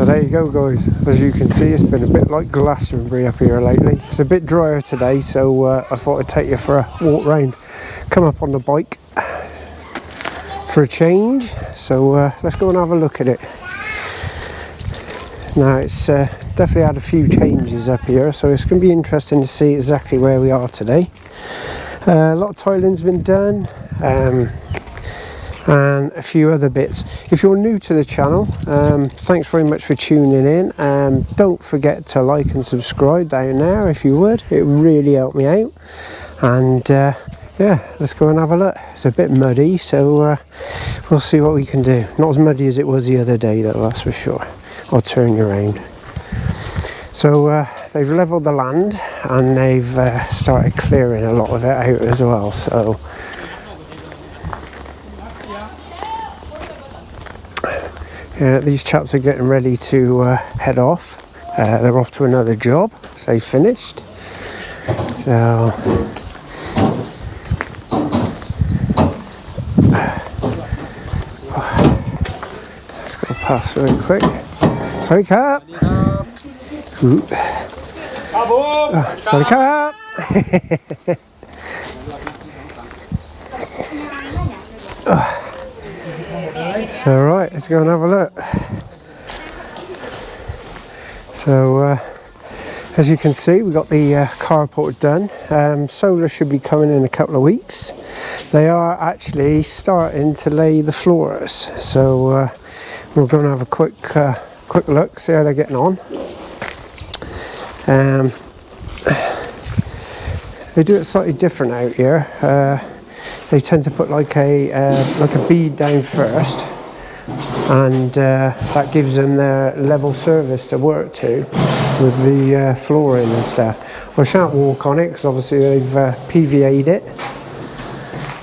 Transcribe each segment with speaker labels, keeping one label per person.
Speaker 1: there you go guys, as you can see it's been a bit like Glastonbury up here lately. It's a bit drier today, so I thought I'd take you for a walk round, come up on the bike for a change. So let's go and have a look at it. Now it's definitely had a few changes up here, so it's going to be interesting to see exactly where we are today. A lot of tiling's been done, and a few other bits. If you're new to the channel, thanks very much for tuning in. Don't forget to like and subscribe down there if you would, it would really help me out. And yeah, let's go and have a look. It's a bit muddy, so we'll see what we can do. Not as muddy as it was the other day though, that's for sure. I'll turn you around. So they've levelled the land and they've started clearing a lot of it out as well. So these chaps are getting ready to head off. They're off to another job, so they finished. So let's go past really quick. Sorry, Cap. Sorry, Cap. So right, let's go and have a look. So as you can see, we got the carport done. Solar should be coming in a couple of weeks. They are actually starting to lay the floors, so we're going to have a quick look, see how they're getting on. They do it slightly different out here. They tend to put like a bead down first, and that gives them their level surface to work to with the flooring and stuff. I shan't walk on it because obviously they've PVA'd it,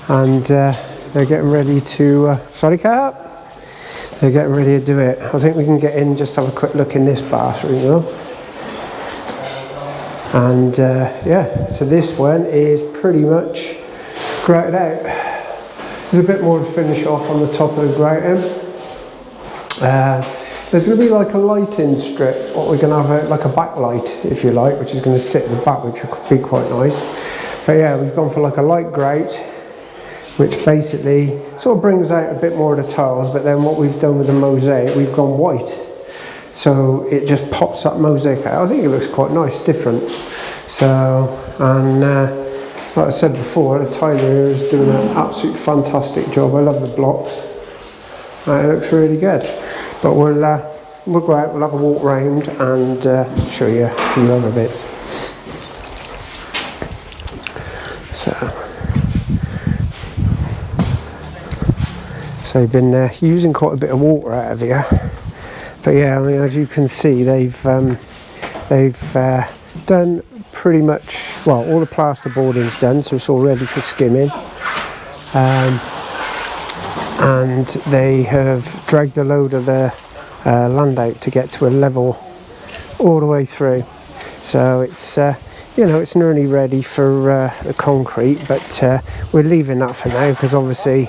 Speaker 1: and they're getting ready to sorry, Cap. They're getting ready to do it. I think we can get in, just have a quick look in this bathroom though. And yeah, so this one is pretty much grouted out. There's a bit more to finish off on the top of the grouting. There's going to be like a lighting strip, or we're going to have like a backlight, if you like, which is going to sit at the back, which could be quite nice. But yeah, we've gone for like a light grout, which basically sort of brings out a bit more of the tiles, but then what we've done with the mosaic, we've gone white. So it just pops that mosaic out. I think it looks quite nice, different. So, and like I said before, the tiler here is doing an absolute fantastic job. I love the blocks. It looks really good. But we'll go out, we'll have a walk round and show you a few other bits. So they've been using quite a bit of water out of here. But yeah, I mean, as you can see, they've done pretty much, well, all the plasterboarding's done, so it's all ready for skimming. And they have dragged a load of the land out to get to a level all the way through. So it's you know, it's nearly ready for the concrete, but we're leaving that for now because obviously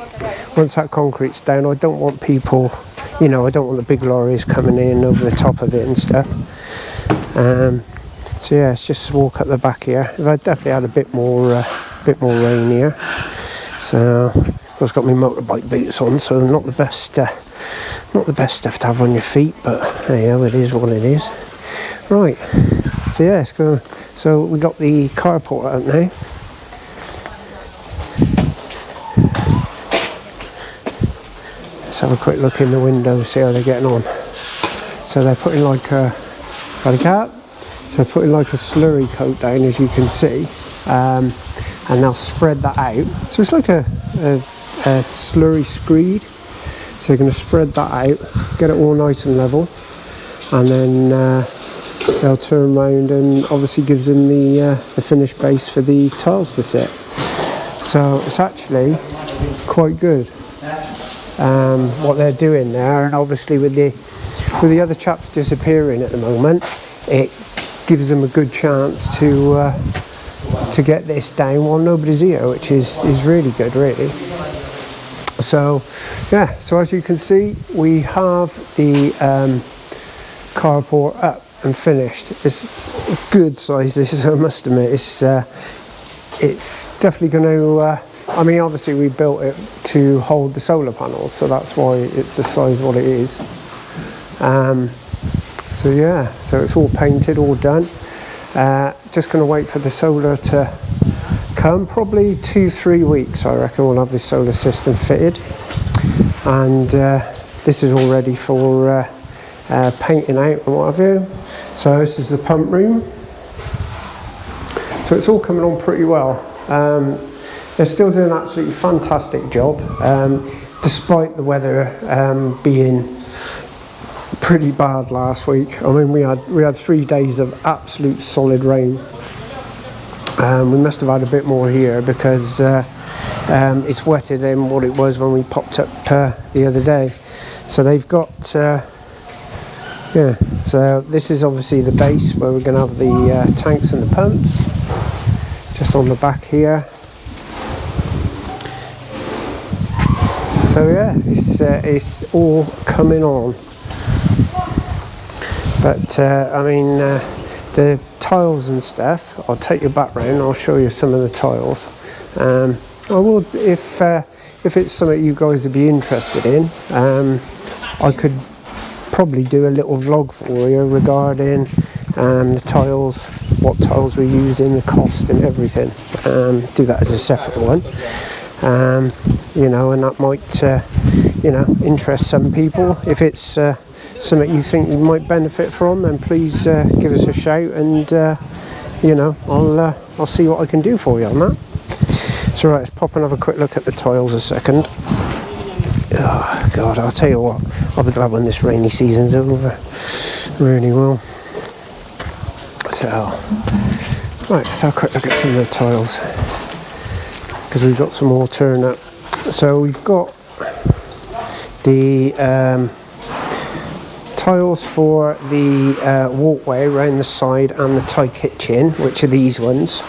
Speaker 1: once that concrete's down, I don't want people, you know, I don't want the big lorries coming in over the top of it and stuff. So yeah, let's just walk up the back here. I've definitely had a bit more rain here. So I've got my motorbike boots on, so not the best stuff to have on your feet, but yeah, it is what it is. Right. So yeah, let's go. So we got the carport out now. Let's have a quick look in the window, see how they're getting on. So they're putting like a, got a cap? So they're putting like a slurry coat down, as you can see, and they'll spread that out. So it's like a slurry screed. So you're going to spread that out, get it all nice and level, and then they'll turn around and obviously gives them the finished base for the tiles to sit. So it's actually quite good what they're doing there, and obviously with the other chaps disappearing at the moment, it gives them a good chance to get this down while nobody's here, which is really good, really. So yeah, so as you can see, we have the carport up and finished. It's a good size, this, I must admit. It's definitely going to, I mean, obviously we built it to hold the solar panels, so that's why it's the size what it is. So yeah, so it's all painted, all done. Just going to wait for the solar to come. Probably 2-3 weeks, I reckon, we'll have this solar system fitted. And this is all ready for painting out and what have you. So this is the pump room. So it's all coming on pretty well. They're still doing an absolutely fantastic job, despite the weather being pretty bad last week. I mean, we had 3 days of absolute solid rain. We must have had a bit more here because it's wetter than what it was when we popped up the other day. So they've got, yeah, so this is obviously the base where we're going to have the tanks and the pumps, just on the back here. So yeah, it's all coming on. But I mean, the tiles and stuff, I'll take you back round, I'll show you some of the tiles. I will, if it's something you guys would be interested in, I could probably do a little vlog for you regarding the tiles, what tiles we used in, the cost and everything. Do that as a separate one. You know, and that might, you know, interest some people. If it's something you think you might benefit from, then please give us a shout, and you know, I'll see what I can do for you on that. So right, let's pop and have a quick look at the tiles a second. Oh God, I'll tell you what, I'll be glad when this rainy season's over. Really will. So right, let's have a quick look at some of the tiles, because we've got some more turn up. So we've got the tiles for the walkway around the side and the Thai kitchen, which are these ones.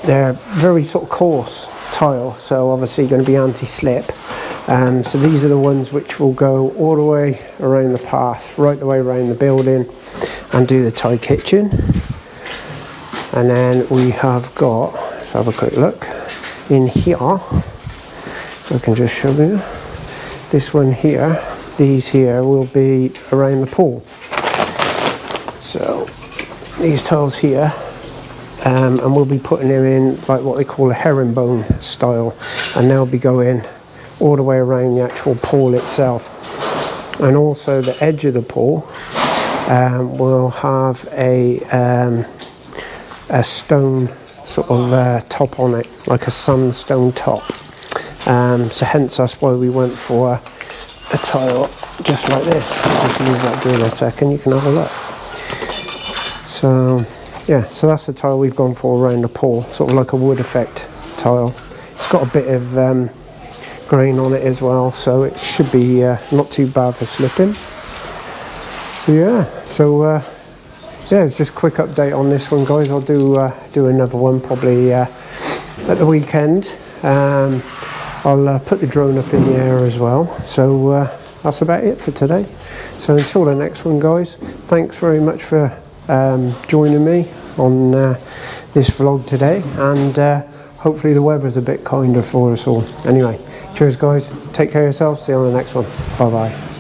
Speaker 1: They're very sort of coarse tile, so obviously going to be anti-slip. So these are the ones which will go all the way around the path, right the way around the building, and do the Thai kitchen. And then we have got, let's have a quick look in here. I can just show you this one here. These here will be around the pool. So these tiles here, and we'll be putting them in like what they call a herringbone style, and they'll be going all the way around the actual pool itself. And also the edge of the pool will have a stone sort of top on it, like a sandstone top. So hence that's why we went for a tile just like this. I'll just leave that drill a second, you can have a look. So yeah, so that's the tile we've gone for around the pool, sort of like a wood effect tile. It's got a bit of grain on it as well, so it should be not too bad for slipping. So yeah, yeah, it's just a quick update on this one, guys. I'll do another one probably at the weekend. I'll put the drone up in the air as well. So that's about it for today. So until the next one, guys, thanks very much for joining me on this vlog today, and hopefully the weather's a bit kinder for us all. Anyway, cheers guys, take care of yourselves, see you on the next one. Bye bye.